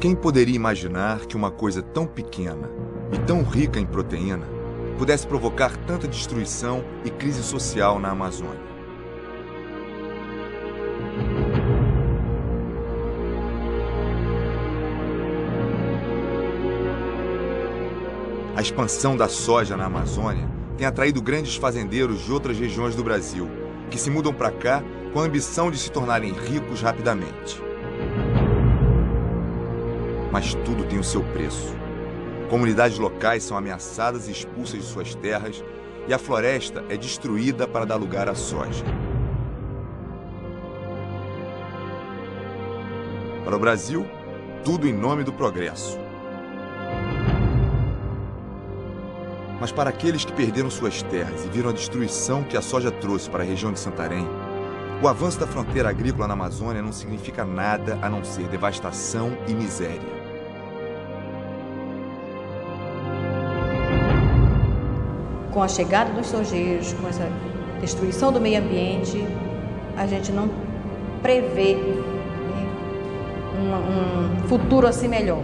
Quem poderia imaginar que uma coisa tão pequena e tão rica em proteína pudesse provocar tanta destruição e crise social na Amazônia? A expansão da soja na Amazônia tem atraído grandes fazendeiros de outras regiões do Brasil, que se mudam para cá com a ambição de se tornarem ricos rapidamente. Mas tudo tem o seu preço. Comunidades locais são ameaçadas e expulsas de suas terras, e a floresta é destruída para dar lugar à soja. Para o Brasil, tudo em nome do progresso. Mas para aqueles que perderam suas terras e viram a destruição que a soja trouxe para a região de Santarém, o avanço da fronteira agrícola na Amazônia não significa nada a não ser devastação e miséria. Com a chegada dos sojeiros, com essa destruição do meio ambiente, a gente não prevê, né, um futuro assim melhor.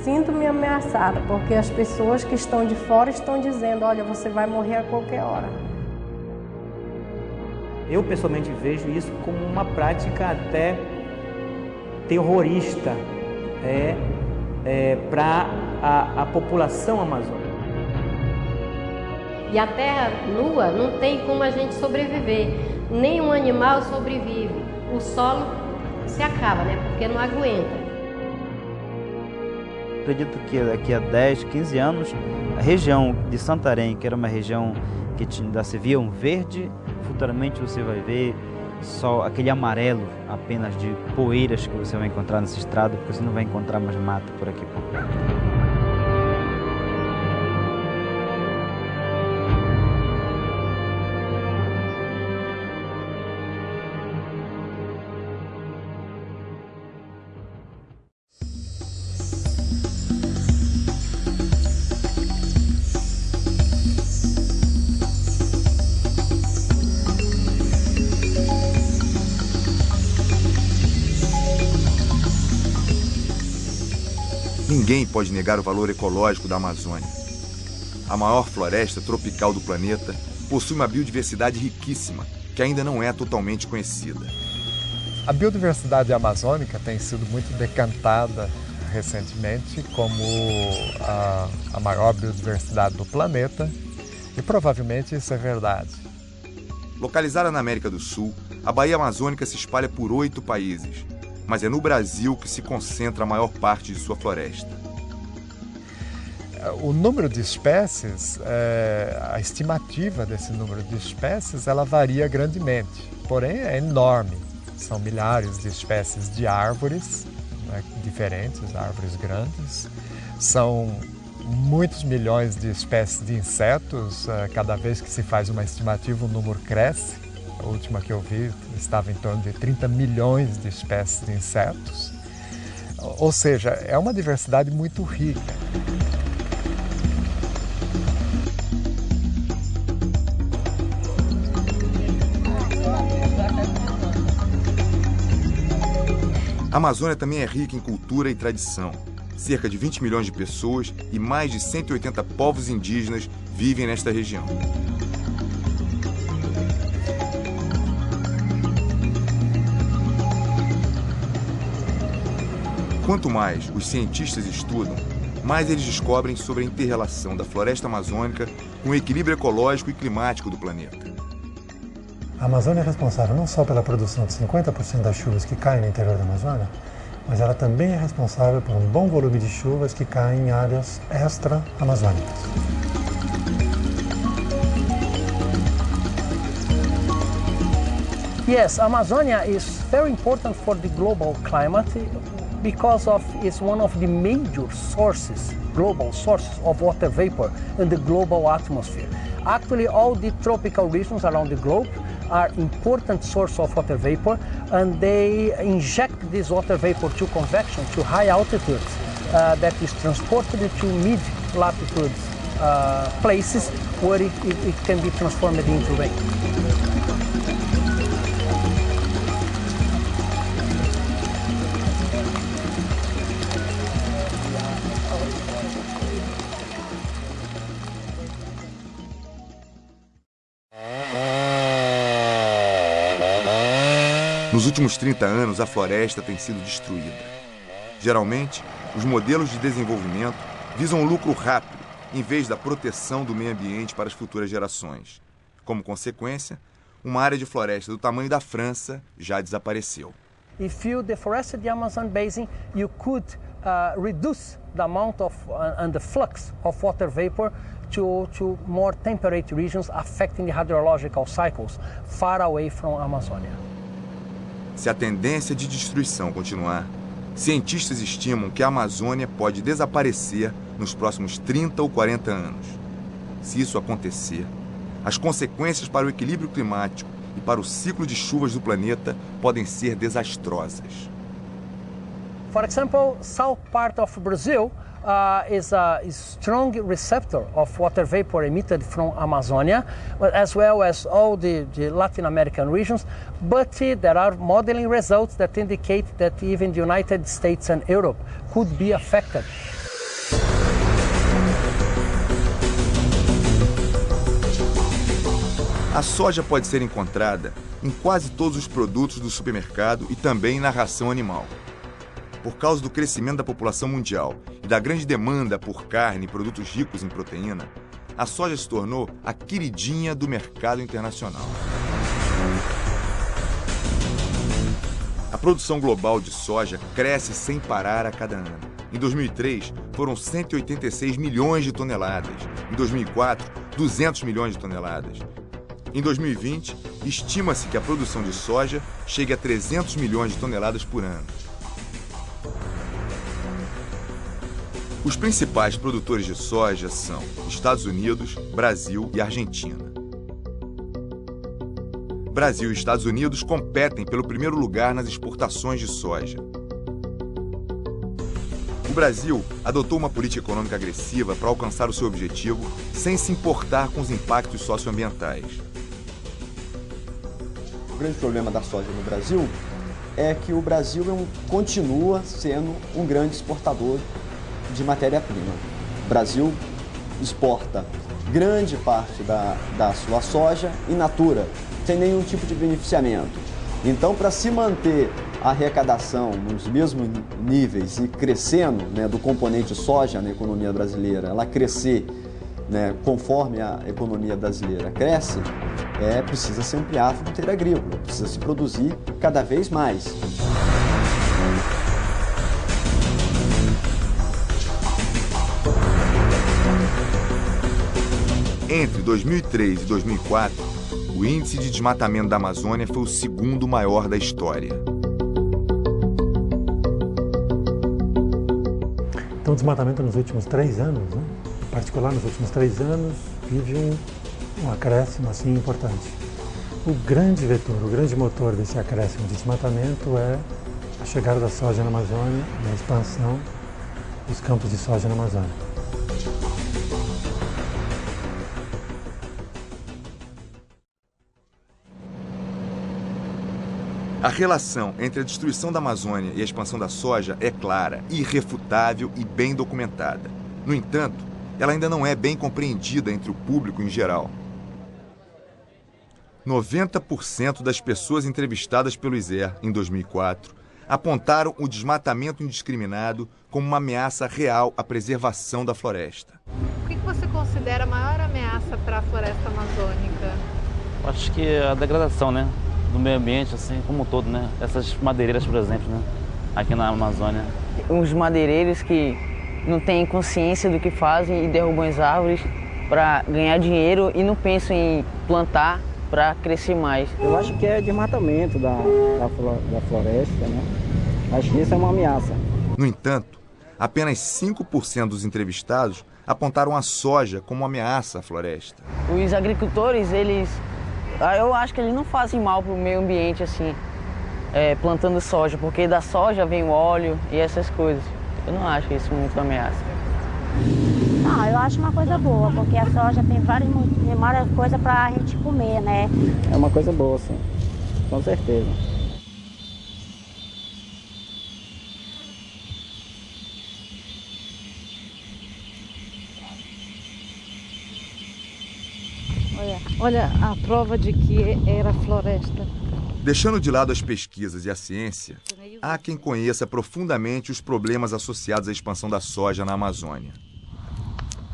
Sinto-me ameaçada, porque as pessoas que estão de fora estão dizendo, olha, você vai morrer a qualquer hora. Eu pessoalmente vejo isso como uma prática até terrorista para a população amazônica. E a terra nua não tem como a gente sobreviver, nenhum animal sobrevive, o solo se acaba, né? Porque não aguenta. Acredito que daqui a 10, 15 anos, a região de Santarém, que era uma região que ainda se via um verde, futuramente você vai ver só aquele amarelo apenas de poeiras que você vai encontrar nessa estrada, porque você não vai encontrar mais mata por aqui por perto. Ninguém pode negar o valor ecológico da Amazônia. A maior floresta tropical do planeta possui uma biodiversidade riquíssima, que ainda não é totalmente conhecida. A biodiversidade amazônica tem sido muito decantada recentemente como a maior biodiversidade do planeta, e provavelmente isso é verdade. Localizada na América do Sul, a Baía Amazônica se espalha por 8 países, mas é no Brasil que se concentra a maior parte de sua floresta. O número de espécies, a estimativa desse número de espécies, ela varia grandemente, porém é enorme. São milhares de espécies de árvores, né, diferentes, árvores grandes. São muitos milhões de espécies de insetos. Cada vez que se faz uma estimativa, o número cresce. A última que eu vi estava em torno de 30 milhões de espécies de insetos. Ou seja, é uma diversidade muito rica. A Amazônia também é rica em cultura e tradição. Cerca de 20 milhões de pessoas e mais de 180 povos indígenas vivem nesta região. Quanto mais os cientistas estudam, mais eles descobrem sobre a inter-relação da floresta amazônica com o equilíbrio ecológico e climático do planeta. A Amazônia é responsável não só pela produção de 50% das chuvas que caem no interior da Amazônia, mas ela também é responsável por um bom volume de chuvas que caem em áreas extra-amazônicas. Yes, Amazonia is very important for the global climate because it's one of the major sources, global sources of water vapor in the global atmosphere. Actually, all the tropical regions around the globe are important source of water vapor, and they inject this water vapor to convection to high altitudes that is transported to mid-latitude places where it can be transformed into rain. Nos últimos 30 anos, a floresta tem sido destruída. Geralmente, os modelos de desenvolvimento visam um lucro rápido, em vez da proteção do meio ambiente para as futuras gerações. Como consequência, uma área de floresta do tamanho da França já desapareceu. If you deforested the Amazon basin, you could reduce the amount of and the flux of water vapor to more temperate regions affecting the hydrological cycles far away from Amazonia. Se a tendência de destruição continuar, cientistas estimam que a Amazônia pode desaparecer nos próximos 30 ou 40 anos. Se isso acontecer, as consequências para o equilíbrio climático e para o ciclo de chuvas do planeta podem ser desastrosas. For example, south part of Brazil is a strong receptor of water vapor emitted from Amazonia, as well as all the Latin American regions. But there are modeling results that indicate that even the United States and Europe could be affected. A soja pode ser encontrada em quase todos os produtos do supermercado e também na ração animal. Por causa do crescimento da população mundial e da grande demanda por carne e produtos ricos em proteína, a soja se tornou a queridinha do mercado internacional. A produção global de soja cresce sem parar a cada ano. Em 2003, foram 186 milhões de toneladas. Em 2004, 200 milhões de toneladas. Em 2020, estima-se que a produção de soja chegue a 300 milhões de toneladas por ano. Os principais produtores de soja são Estados Unidos, Brasil e Argentina. Brasil e Estados Unidos competem pelo primeiro lugar nas exportações de soja. O Brasil adotou uma política econômica agressiva para alcançar o seu objetivo sem se importar com os impactos socioambientais. O grande problema da soja no Brasil é que o Brasil continua sendo um grande exportador de matéria-prima. O Brasil exporta grande parte da sua soja in natura, sem nenhum tipo de beneficiamento. Então, para se manter a arrecadação nos mesmos níveis e crescendo, né, do componente soja na economia brasileira, ela crescer, né, conforme a economia brasileira cresce, precisa se ampliar a fronteira agrícola, precisa se produzir cada vez mais. Entre 2003 e 2004, o índice de desmatamento da Amazônia foi o segundo maior da história. Então, o desmatamento nos últimos 3 anos, né? Em particular nos últimos 3 anos, vive um acréscimo assim importante. O grande vetor, o grande motor desse acréscimo de desmatamento é a chegada da soja na Amazônia e a expansão dos campos de soja na Amazônia. A relação entre a destruição da Amazônia e a expansão da soja é clara, irrefutável e bem documentada. No entanto, ela ainda não é bem compreendida entre o público em geral. 90% das pessoas entrevistadas pelo ISER em 2004 apontaram o desmatamento indiscriminado como uma ameaça real à preservação da floresta. O que você considera a maior ameaça para a floresta amazônica? Acho que a degradação, né, do meio ambiente, assim, como um todo, né? Essas madeireiras, por exemplo, né, aqui na Amazônia. Os madeireiros que não têm consciência do que fazem e derrubam as árvores para ganhar dinheiro e não pensam em plantar para crescer mais. Eu acho que é desmatamento da floresta, né? Acho que isso é uma ameaça. No entanto, apenas 5% dos entrevistados apontaram a soja como uma ameaça à floresta. Os agricultores, eu acho que eles não fazem mal para o meio ambiente, assim, plantando soja, porque da soja vem o óleo e essas coisas. Eu não acho isso muito uma ameaça. Não, eu acho uma coisa boa, porque a soja tem várias coisas para a gente comer, né? É uma coisa boa, sim, com certeza. Olha a prova de que era floresta. Deixando de lado as pesquisas e a ciência, há quem conheça profundamente os problemas associados à expansão da soja na Amazônia.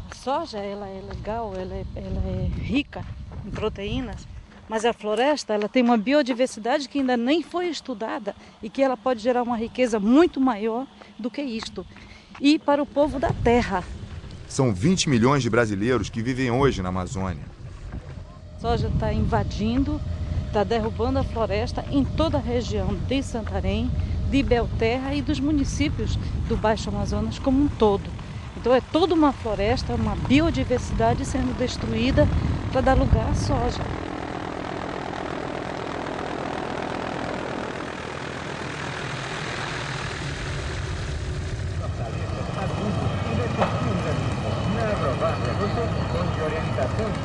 A soja, ela é legal, ela é rica em proteínas, mas a floresta, ela tem uma biodiversidade que ainda nem foi estudada e que ela pode gerar uma riqueza muito maior do que isto. E para o povo da terra. São 20 milhões de brasileiros que vivem hoje na Amazônia. A soja está invadindo, está derrubando a floresta em toda a região de Santarém, de Belterra e dos municípios do Baixo Amazonas como um todo. Então é toda uma floresta, uma biodiversidade sendo destruída para dar lugar à soja.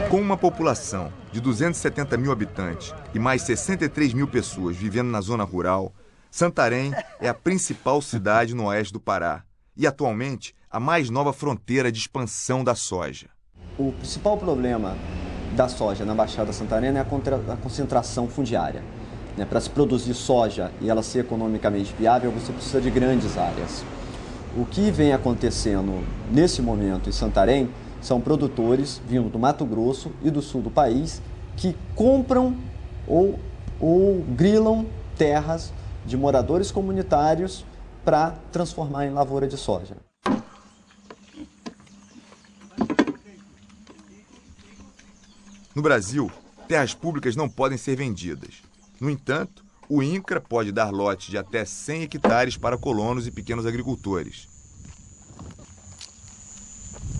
Com uma população de 270 mil habitantes e mais 63 mil pessoas vivendo na zona rural, Santarém é a principal cidade no oeste do Pará e, atualmente, a mais nova fronteira de expansão da soja. O principal problema da soja na Baixada Santarena é a concentração fundiária. Para se produzir soja e ela ser economicamente viável, você precisa de grandes áreas. O que vem acontecendo nesse momento em Santarém são produtores vindo do Mato Grosso e do sul do país que compram ou grilam terras de moradores comunitários para transformar em lavoura de soja. No Brasil, terras públicas não podem ser vendidas. No entanto, o INCRA pode dar lotes de até 100 hectares para colonos e pequenos agricultores.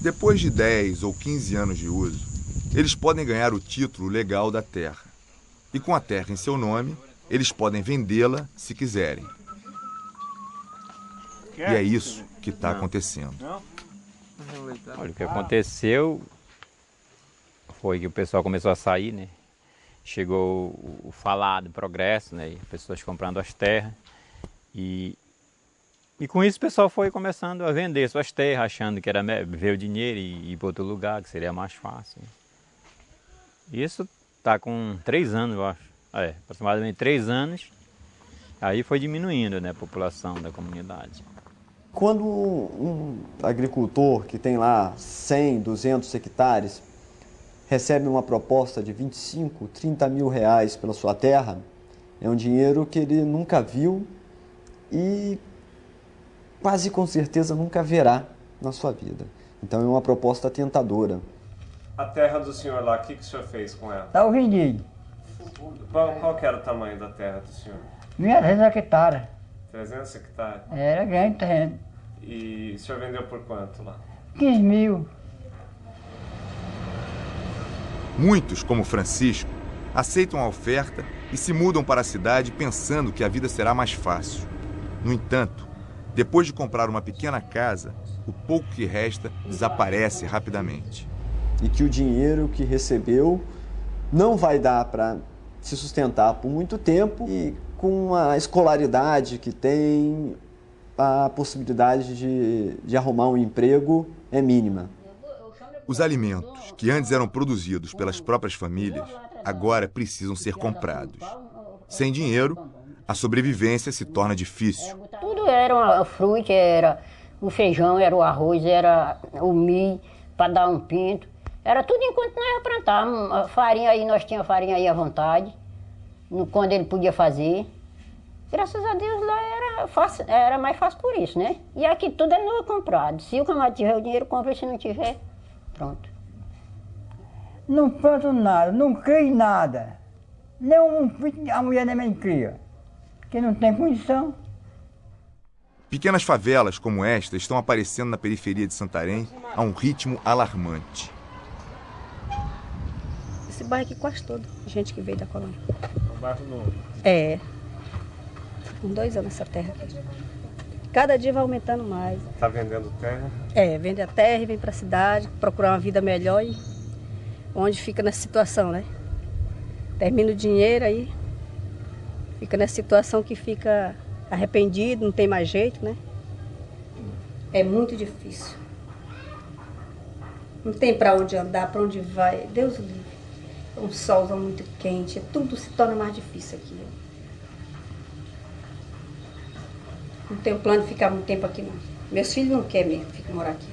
Depois de 10 ou 15 anos de uso, eles podem ganhar o título legal da terra. E com a terra em seu nome, eles podem vendê-la se quiserem. E é isso que está acontecendo. Olha, o que aconteceu foi que o pessoal começou a sair, né? Chegou o falado progresso, né? Pessoas comprando as terras. E com isso o pessoal foi começando a vender suas terras, achando que era ver o dinheiro e ir para outro lugar, que seria mais fácil. Isso está com 3 anos, eu acho. Aproximadamente 3 anos. Aí foi diminuindo, né, a população da comunidade. Quando um agricultor que tem lá 100, 200 hectares recebe uma proposta de 25, 30 mil reais pela sua terra, é um dinheiro que ele nunca viu e quase com certeza nunca verá na sua vida. Então é uma proposta tentadora. A terra do senhor lá, o que o senhor fez com ela? Está vendido. Qual que era o tamanho da terra do senhor? 300 hectares. 300 hectares? Era grande terreno. E o senhor vendeu por quanto lá? 15 mil. Muitos, como Francisco, aceitam a oferta e se mudam para a cidade pensando que a vida será mais fácil. No entanto, depois de comprar uma pequena casa, o pouco que resta desaparece rapidamente. E que o dinheiro que recebeu não vai dar para se sustentar por muito tempo e com a escolaridade que tem, a possibilidade de arrumar um emprego é mínima. Os alimentos que antes eram produzidos pelas próprias famílias, agora precisam ser comprados. Sem dinheiro, a sobrevivência se torna difícil. Tudo era fruta, era o feijão, era o arroz, era o milho para dar um pinto. Era tudo enquanto nós ia plantar. Farinha aí, nós tínhamos farinha aí à vontade, quando ele podia fazer. Graças a Deus lá era mais fácil por isso, né? E aqui tudo é novo comprado. Se o camarada tiver o dinheiro, compra, se não tiver, pronto. Não planto nada, não crio nada. Nem a mulher nem cria, porque não tem condição. Pequenas favelas como esta estão aparecendo na periferia de Santarém a um ritmo alarmante. Esse bairro aqui quase todo, gente que veio da colônia. É um bairro novo? É. Com 2 anos essa terra aqui. Cada dia vai aumentando mais. Está vendendo terra? É, vende a terra e vem para a cidade, procurar uma vida melhor e onde fica nessa situação, né? Termina o dinheiro aí, fica nessa situação que fica arrependido, não tem mais jeito, né? É muito difícil. Não tem para onde andar, para onde vai. Deus livre. Um solzão muito quente, tudo se torna mais difícil aqui. Não tenho plano de ficar muito tempo aqui, não. Meus filhos não querem morar aqui.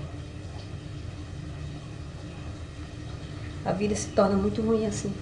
A vida se torna muito ruim assim.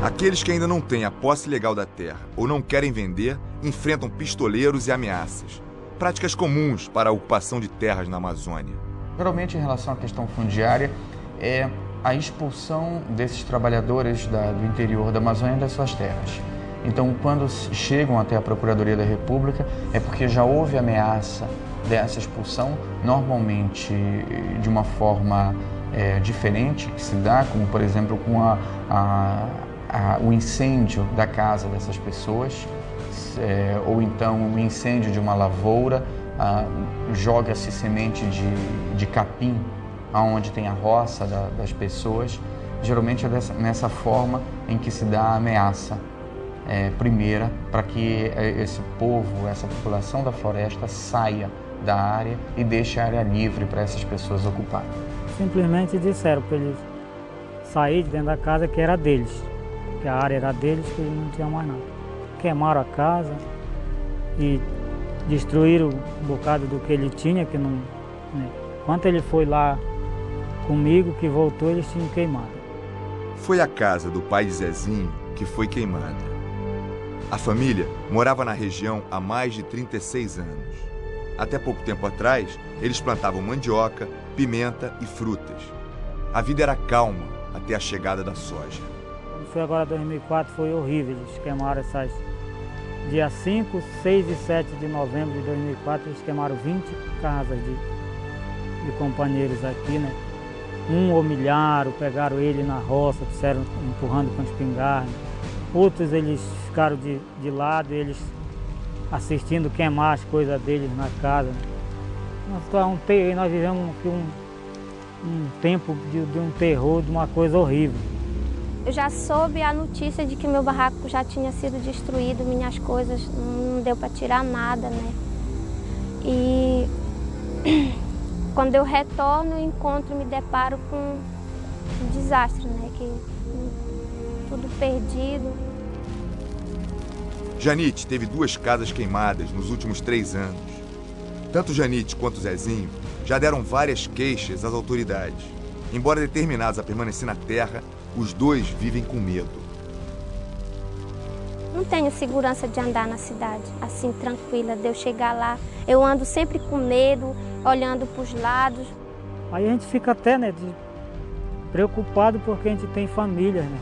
Aqueles que ainda não têm a posse legal da terra ou não querem vender, enfrentam pistoleiros e ameaças. Práticas comuns para a ocupação de terras na Amazônia. Geralmente, em relação à questão fundiária, é a expulsão desses trabalhadores do interior da Amazônia das suas terras. Então, quando chegam até a Procuradoria da República, é porque já houve ameaça dessa expulsão, normalmente de uma forma diferente que se dá, como por exemplo com o incêndio da casa dessas pessoas, ou então o incêndio de uma lavoura, joga-se semente de capim aonde tem a roça das pessoas. Geralmente é nessa forma em que se dá a ameaça primeira para que esse povo, essa população da floresta saia da área e deixe a área livre para essas pessoas ocuparem. Simplesmente disseram para eles sair de dentro da casa que era deles, que a área era deles, que eles não tinham mais nada. Queimaram a casa e destruíram um bocado do que ele tinha, que não... Né? Quando ele foi lá comigo, que voltou, eles tinham queimado. Foi a casa do pai de Zezinho que foi queimada. A família morava na região há mais de 36 anos. Até pouco tempo atrás, eles plantavam mandioca, pimenta e frutas. A vida era calma até a chegada da soja. Foi agora 2004, foi horrível. Eles queimaram essas... Dia 5, 6 e 7 de novembro de 2004, eles queimaram 20 casas de companheiros aqui, né? Humilharam, pegaram ele na roça, disseram, empurrando com espingarda. Outros eles ficaram de lado, eles assistindo queimar as coisas deles na casa. Nós vivemos aqui um tempo de um terror, de uma coisa horrível. Eu já soube a notícia de que meu barraco já tinha sido destruído, minhas coisas não deu para tirar nada, né? E quando eu retorno, eu encontro, me deparo com um desastre, né? Que tudo perdido. Janite teve 2 casas queimadas nos últimos 3 anos. Tanto Janite quanto Zezinho já deram várias queixas às autoridades. Embora determinados a permanecer na terra, os dois vivem com medo. Não tenho segurança de andar na cidade, assim, tranquila, de eu chegar lá. Eu ando sempre com medo, olhando para os lados. Aí a gente fica até, né, preocupado porque a gente tem família, né?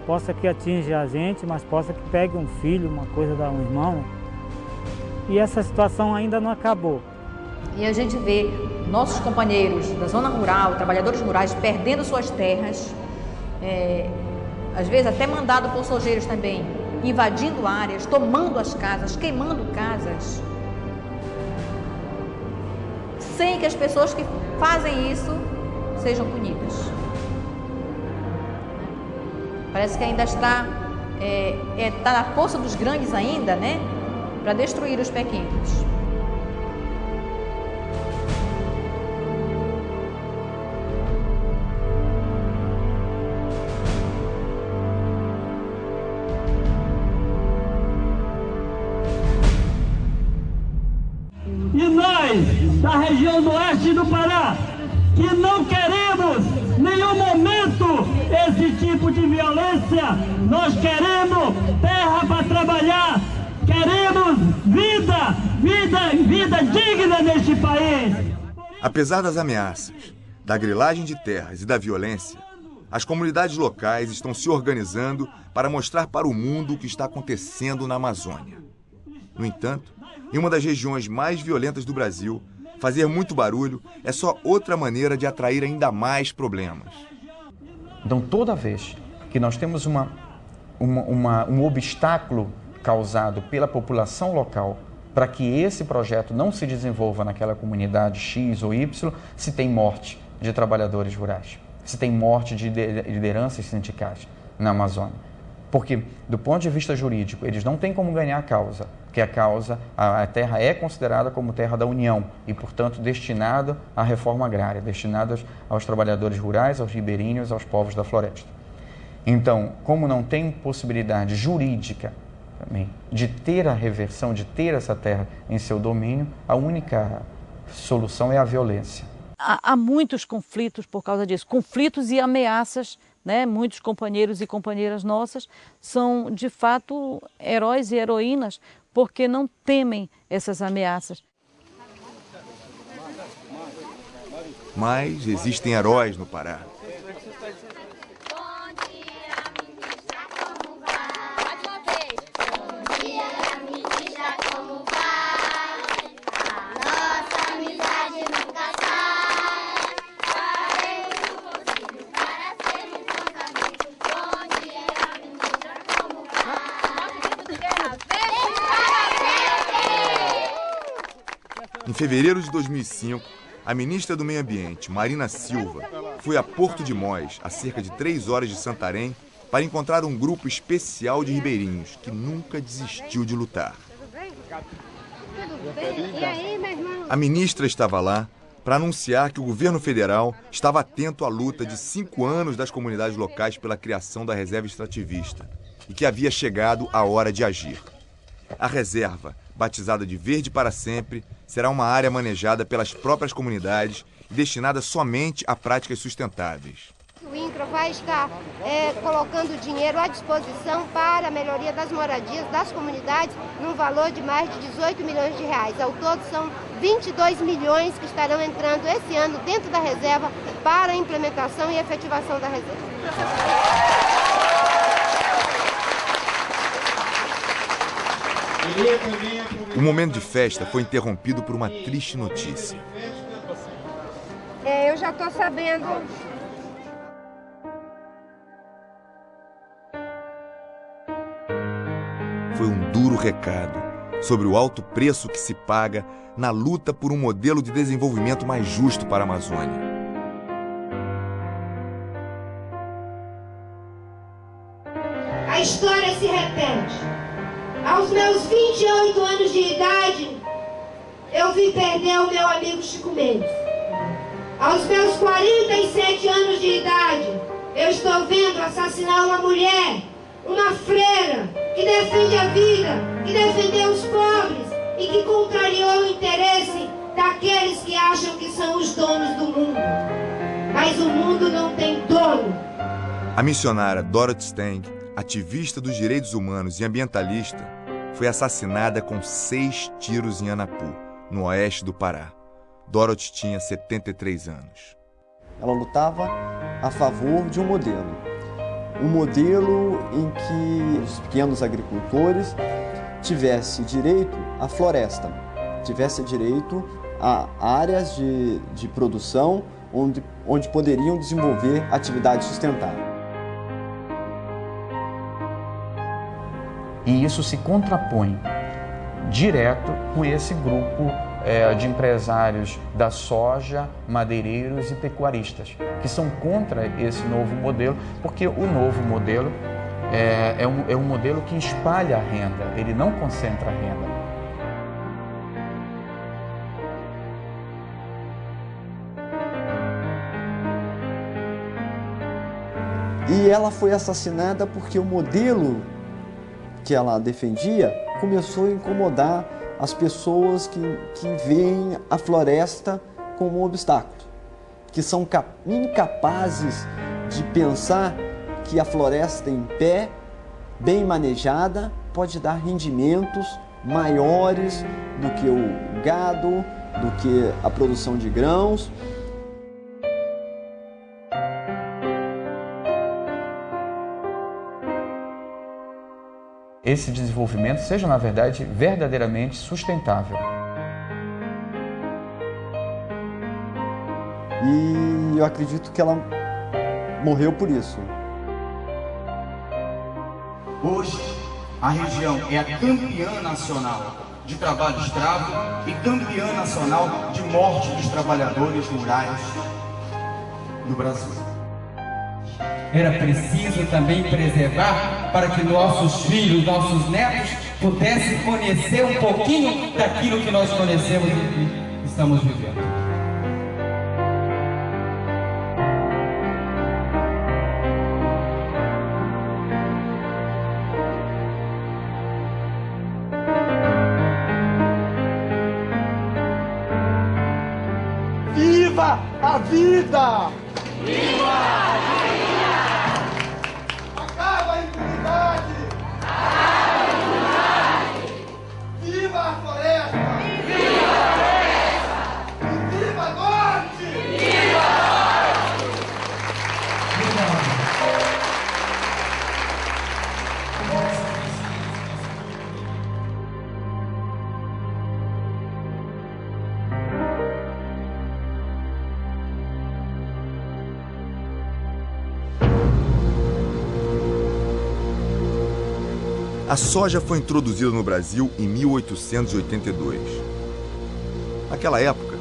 Possa que atinja a gente, mas possa que pegue um filho, uma coisa da um irmão. E essa situação ainda não acabou. E a gente vê nossos companheiros da zona rural, trabalhadores rurais, perdendo suas terras, às vezes até mandado por sojeiros também, invadindo áreas, tomando as casas, queimando casas, sem que as pessoas que fazem isso sejam punidas. Parece que ainda está na força dos grandes ainda, né, para destruir os pequenos. E nós, da região do oeste do Pará, que não queremos em nenhum momento esse tipo de violência, nós queremos terra para trabalhar, queremos vida digna neste país. Apesar das ameaças, da grilagem de terras e da violência, as comunidades locais estão se organizando para mostrar para o mundo o que está acontecendo na Amazônia. No entanto, em uma das regiões mais violentas do Brasil, fazer muito barulho é só outra maneira de atrair ainda mais problemas. Então, toda vez que nós temos um obstáculo causado pela população local para que esse projeto não se desenvolva naquela comunidade X ou Y, se tem morte de trabalhadores rurais, se tem morte de lideranças sindicais na Amazônia. Porque, do ponto de vista jurídico, eles não têm como ganhar a causa, porque a terra é considerada como terra da União e, portanto, destinada à reforma agrária, destinada aos trabalhadores rurais, aos ribeirinhos, aos povos da floresta. Então, como não tem possibilidade jurídica também de ter a reversão, de ter essa terra em seu domínio, a única solução é a violência. Há muitos conflitos por causa disso, conflitos e ameaças, né? Muitos companheiros e companheiras nossas são, de fato, heróis e heroínas porque não temem essas ameaças. Mas existem heróis no Pará. Em fevereiro de 2005, a ministra do Meio Ambiente, Marina Silva, foi a Porto de Mós, a cerca de 3 horas de Santarém, para encontrar um grupo especial de ribeirinhos que nunca desistiu de lutar. A ministra estava lá para anunciar que o governo federal estava atento à luta de 5 anos das comunidades locais pela criação da reserva extrativista e que havia chegado a hora de agir. A reserva, batizada de Verde para Sempre, será uma área manejada pelas próprias comunidades e destinada somente a práticas sustentáveis. O INCRA vai estar colocando dinheiro à disposição para a melhoria das moradias das comunidades num valor de mais de 18 milhões de reais. Ao todo são 22 milhões que estarão entrando esse ano dentro da reserva para a implementação e efetivação da reserva. O momento de festa foi interrompido por uma triste notícia. Eu já estou sabendo. Foi um duro recado sobre o alto preço que se paga na luta por um modelo de desenvolvimento mais justo para a Amazônia. A história se repete. Aos meus 28 anos de idade, eu vi perder o meu amigo Chico Mendes. Aos meus 47 anos de idade, eu estou vendo assassinar uma mulher, uma freira, que defende a vida, que defendeu os pobres e que contrariou o interesse daqueles que acham que são os donos do mundo. Mas o mundo não tem dono. A missionária Dorothy Stang, ativista dos direitos humanos e ambientalista, foi assassinada com 6 tiros em Anapu, no oeste do Pará. Dorothy tinha 73 anos. Ela lutava a favor de um modelo em que os pequenos agricultores tivessem direito à floresta, tivessem direito a áreas de produção onde poderiam desenvolver atividade sustentável. E isso se contrapõe direto com esse grupo de empresários da soja, madeireiros e pecuaristas, que são contra esse novo modelo, porque o novo modelo é um modelo que espalha a renda, ele não concentra a renda. E ela foi assassinada porque o modelo que ela defendia começou a incomodar as pessoas que veem a floresta como um obstáculo, que são incapazes de pensar que a floresta em pé, bem manejada, pode dar rendimentos maiores do que o gado, do que a produção de grãos. Esse desenvolvimento seja, na verdade, verdadeiramente sustentável. E eu acredito que ela morreu por isso. Hoje, a região é a campeã nacional de trabalho escravo e campeã nacional de morte dos trabalhadores rurais do Brasil. era preciso também preservar para que nossos filhos, nossos netos pudessem conhecer um pouquinho daquilo que nós conhecemos e que estamos vivendo. Viva a vida! Viva a vida! Acaba a impunidade! Acaba a impunidade! Viva a floresta! Viva a floresta! E viva a Norte! Viva a Norte! A soja foi introduzida no Brasil em 1882. Naquela época,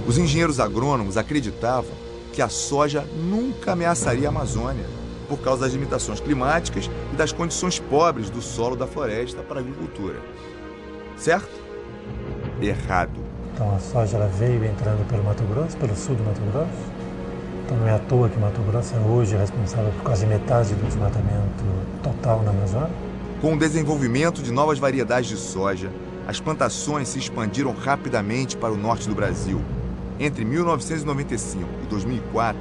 os engenheiros agrônomos acreditavam que a soja nunca ameaçaria a Amazônia, por causa das limitações climáticas e das condições pobres do solo da floresta para a agricultura. Certo? Errado. Então a soja ela veio entrando pelo Mato Grosso, pelo sul do Mato Grosso. Então não é à toa que o Mato Grosso é hoje responsável por quase metade do desmatamento total na Amazônia. Com o desenvolvimento de novas variedades de soja, as plantações se expandiram rapidamente para o norte do Brasil. Entre 1995 e 2004,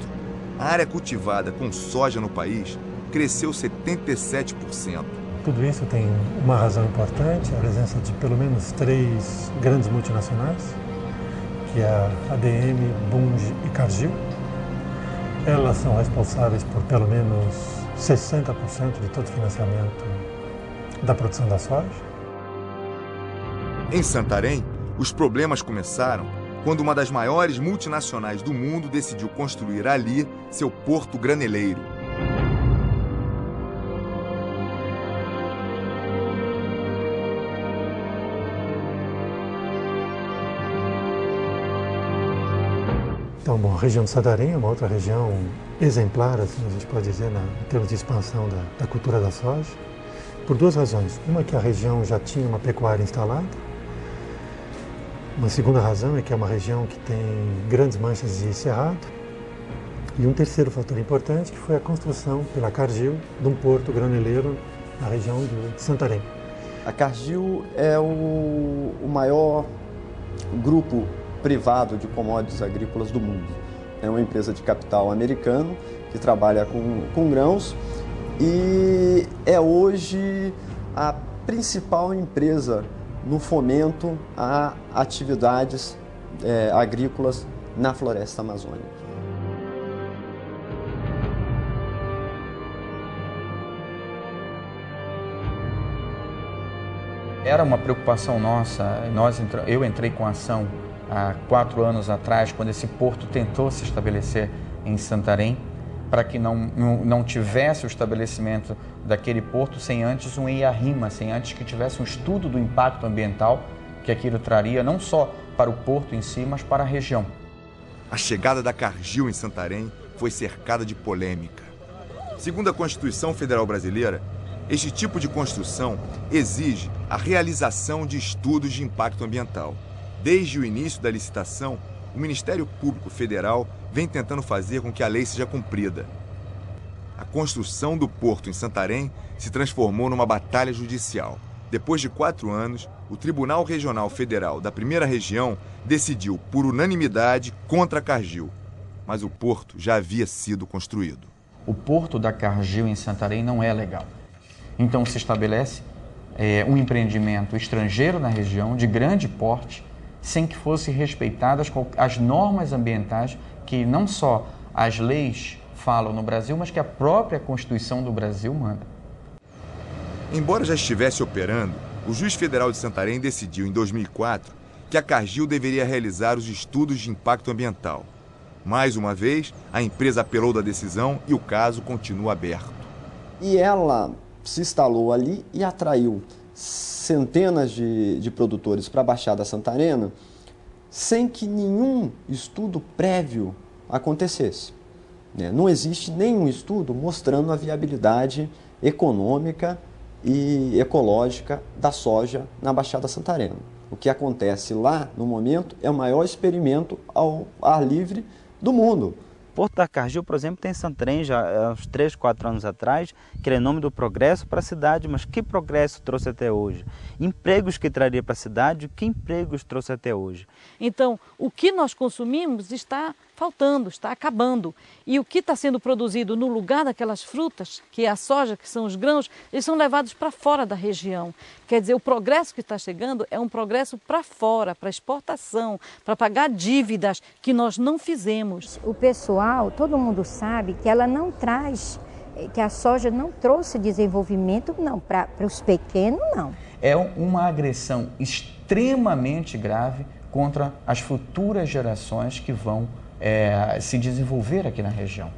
a área cultivada com soja no país cresceu 77%. Tudo isso tem uma razão importante, a presença de pelo menos 3 grandes multinacionais, que é a ADM, Bunge e Cargill. Elas são responsáveis por pelo menos 60% de todo o financiamento da produção da soja. Em Santarém, os problemas começaram quando uma das maiores multinacionais do mundo decidiu construir ali seu porto graneleiro. Então, bom, a região de Santarém é uma outra região exemplar, assim, a gente pode dizer, em termos de expansão da cultura da soja. Por 2 razões. Uma é que a região já tinha uma pecuária instalada. Uma segunda razão é que é uma região que tem grandes manchas de cerrado. E um terceiro fator importante que foi a construção pela Cargill de um porto graneleiro na região de Santarém. A Cargill é o maior grupo privado de commodities agrícolas do mundo. É uma empresa de capital americano que trabalha com grãos e é hoje a principal empresa no fomento a atividades agrícolas na floresta amazônica. Era uma preocupação nossa, eu entrei com ação há 4 anos atrás, quando esse porto tentou se estabelecer em Santarém, para que não tivesse o estabelecimento daquele porto sem antes um EIA-RIMA, sem antes que tivesse um estudo do impacto ambiental que aquilo traria, não só para o porto em si, mas para a região. A chegada da Cargill em Santarém foi cercada de polêmica. Segundo a Constituição Federal Brasileira, este tipo de construção exige a realização de estudos de impacto ambiental. Desde o início da licitação, o Ministério Público Federal vem tentando fazer com que a lei seja cumprida. A construção do porto em Santarém se transformou numa batalha judicial. Depois de 4 anos, o Tribunal Regional Federal da Primeira Região decidiu por unanimidade contra a Cargill, mas o porto já havia sido construído. O porto da Cargill em Santarém não é legal. Então se estabelece um empreendimento estrangeiro na região, de grande porte, sem que fossem respeitadas as normas ambientais que não só as leis falam no Brasil, mas que a própria Constituição do Brasil manda. Embora já estivesse operando, o juiz federal de Santarém decidiu em 2004 que a Cargill deveria realizar os estudos de impacto ambiental. Mais uma vez, a empresa apelou da decisão e o caso continua aberto. E ela se instalou ali e atraiu centenas de produtores para a Baixada Santarena sem que nenhum estudo prévio acontecesse. Não existe nenhum estudo mostrando a viabilidade econômica e ecológica da soja na Baixada Santarena. O que acontece lá, no momento, é o maior experimento ao ar livre do mundo. Porto da Cargill, por exemplo, tem Santarém já há uns 3, 4 anos atrás, que era em nome do progresso para a cidade, mas que progresso trouxe até hoje? Empregos que traria para a cidade, que empregos trouxe até hoje? Então, o que nós consumimos está faltando, está acabando. E o que está sendo produzido no lugar daquelas frutas, que é a soja, que são os grãos, eles são levados para fora da região. Quer dizer, o progresso que está chegando é um progresso para fora, para exportação, para pagar dívidas que nós não fizemos. O pessoal, todo mundo sabe que ela não traz, que a soja não trouxe desenvolvimento, não, para os pequenos, não. É uma agressão extremamente grave contra as futuras gerações que vão se desenvolver aqui na região.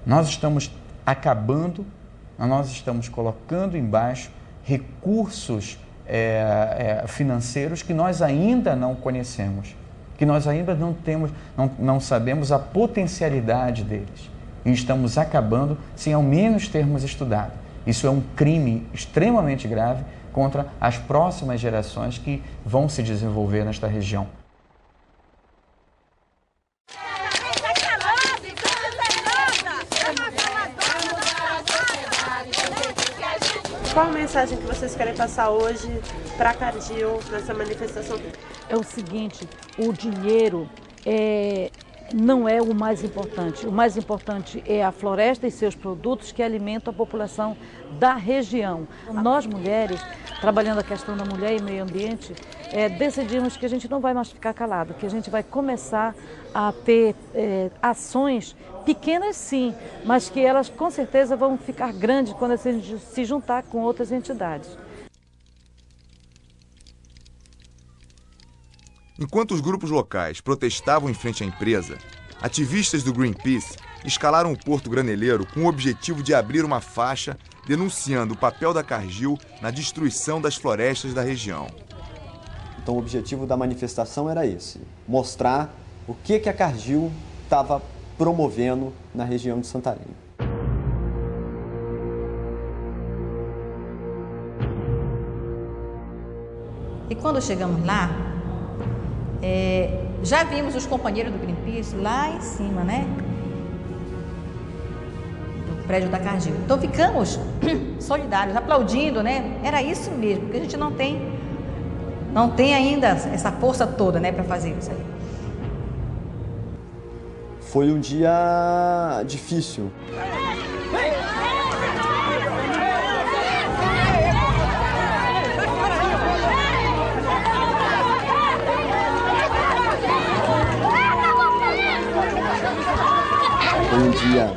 Nós estamos acabando, nós estamos colocando embaixo recursos financeiros que nós ainda não conhecemos, que nós ainda não temos, não sabemos a potencialidade deles. E estamos acabando sem ao menos termos estudado. Isso é um crime extremamente grave contra as próximas gerações que vão se desenvolver nesta região. Qual a mensagem que vocês querem passar hoje para a Cargill nessa manifestação? É o seguinte, o dinheiro não é o mais importante. O mais importante é a floresta e seus produtos que alimentam a população da região. Nós, mulheres, trabalhando a questão da mulher e meio ambiente, decidimos que a gente não vai mais ficar calado, que a gente vai começar a ter ações pequenas sim, mas que elas com certeza vão ficar grandes quando a gente se juntar com outras entidades. Enquanto os grupos locais protestavam em frente à empresa, ativistas do Greenpeace escalaram o porto graneleiro com o objetivo de abrir uma faixa denunciando o papel da Cargill na destruição das florestas da região. Então o objetivo da manifestação era esse, mostrar o que a Cargill estava promovendo na região de Santarém. E quando chegamos lá, já vimos os companheiros do Greenpeace lá em cima, né? Do prédio da Cargill. Então ficamos solidários, aplaudindo, né? Era isso mesmo, porque a gente não tem ainda essa força toda, né, para fazer isso aí. Foi um dia difícil. Foi um dia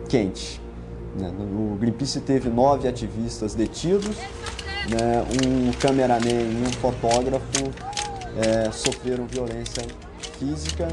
quente. O Greenpeace teve 9 ativistas detidos, um cameraman e um fotógrafo sofreram violência física.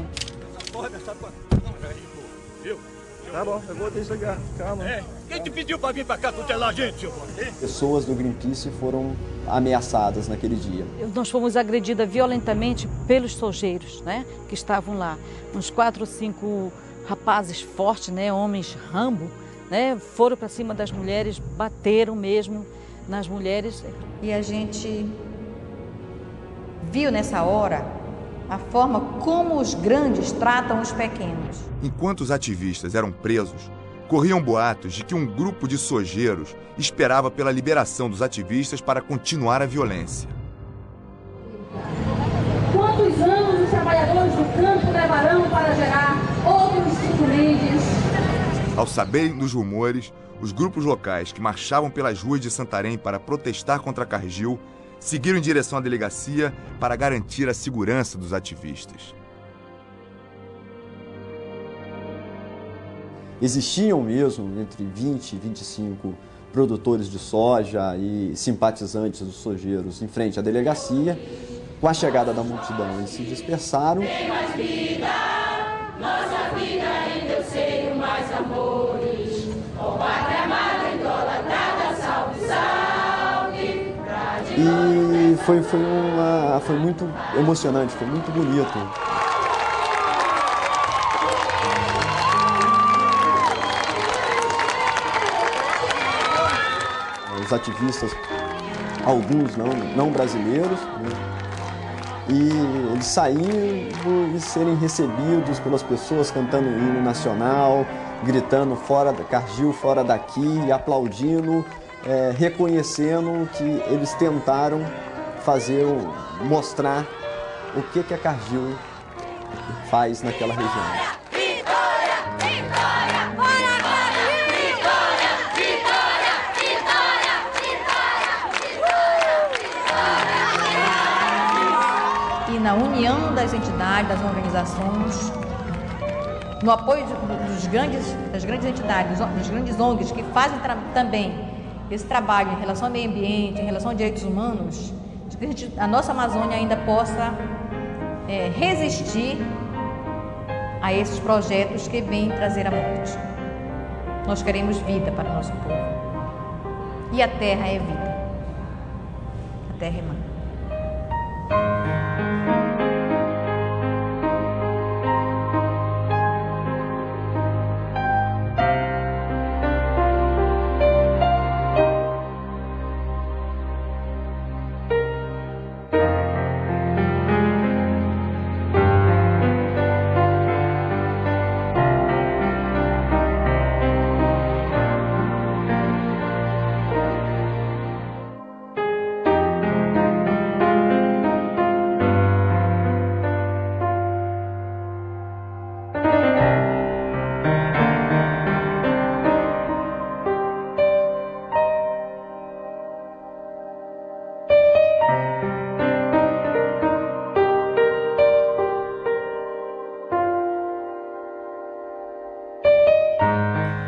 Tá bom, eu vou desligar, calma. Quem te pediu pra vir pra cá tutelar a gente, seu Pessoas do Greenpeace foram ameaçadas naquele dia. Nós fomos agredidas violentamente pelos sojeiros, né, que estavam lá. Uns 4 ou 5 rapazes fortes, né, homens Rambo, né, foram para cima das mulheres, bateram mesmo nas mulheres. E a gente viu nessa hora a forma como os grandes tratam os pequenos. Enquanto os ativistas eram presos, corriam boatos de que um grupo de sojeiros esperava pela liberação dos ativistas para continuar a violência. Quantos anos os trabalhadores do campo levarão para gerar outros Chico Mendes? Ao saberem dos rumores, os grupos locais que marchavam pelas ruas de Santarém para protestar contra a Cargill seguiram em direção à delegacia para garantir a segurança dos ativistas. Existiam mesmo entre 20 e 25 produtores de soja e simpatizantes dos sojeiros em frente à delegacia. Com a chegada da multidão, eles se dispersaram. Tem mais vida, nossa vida em Deus seio mais amores. Ó Pátria Amada, idolatrada, salve, salve. E foi muito emocionante, foi muito bonito. os ativistas, alguns não brasileiros, né? E eles saíram e serem recebidos pelas pessoas cantando o hino nacional, gritando Cargill fora daqui, e aplaudindo, reconhecendo que eles tentaram mostrar o que a Cargill faz naquela região. E na união das entidades, das organizações, no apoio das grandes entidades, das grandes ONGs que fazem também esse trabalho em relação ao meio ambiente, em relação aos direitos humanos, que a nossa Amazônia ainda possa resistir a esses projetos que vêm trazer a morte. Nós queremos vida para o nosso povo. E a terra é vida. A terra é mãe.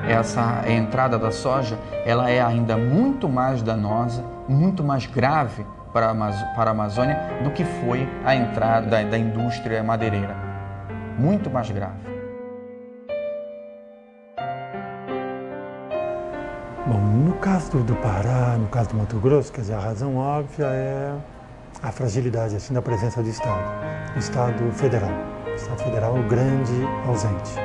Essa entrada da soja, ela é ainda muito mais danosa, muito mais grave para a Amazônia do que foi a entrada da indústria madeireira. Muito mais grave. Bom, no caso do Pará, no caso do Mato Grosso, quer dizer, a razão óbvia é a fragilidade assim, da presença do Estado. O Estado Federal. O Estado Federal é o grande ausente.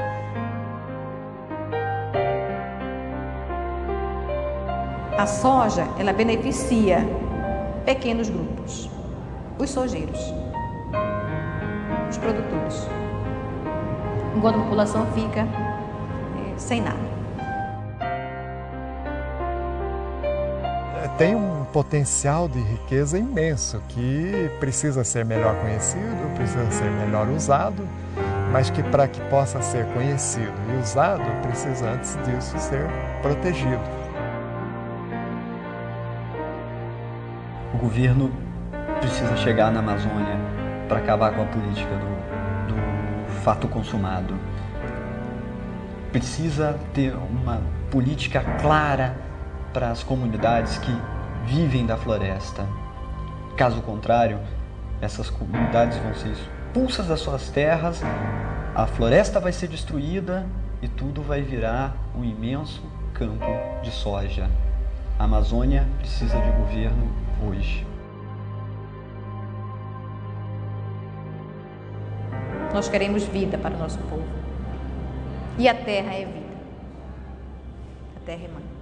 A soja, ela beneficia pequenos grupos, os sojeiros, os produtores, enquanto a população fica sem nada. Tem um potencial de riqueza imenso que precisa ser melhor conhecido, precisa ser melhor usado, mas que para que possa ser conhecido e usado, precisa antes disso ser protegido. O governo precisa chegar na Amazônia para acabar com a política do fato consumado. Precisa ter uma política clara para as comunidades que vivem da floresta. Caso contrário, essas comunidades vão ser expulsas das suas terras, a floresta vai ser destruída e tudo vai virar um imenso campo de soja. A Amazônia precisa de governo hoje. Nós queremos vida para o nosso povo. E a terra é vida. A terra é mãe.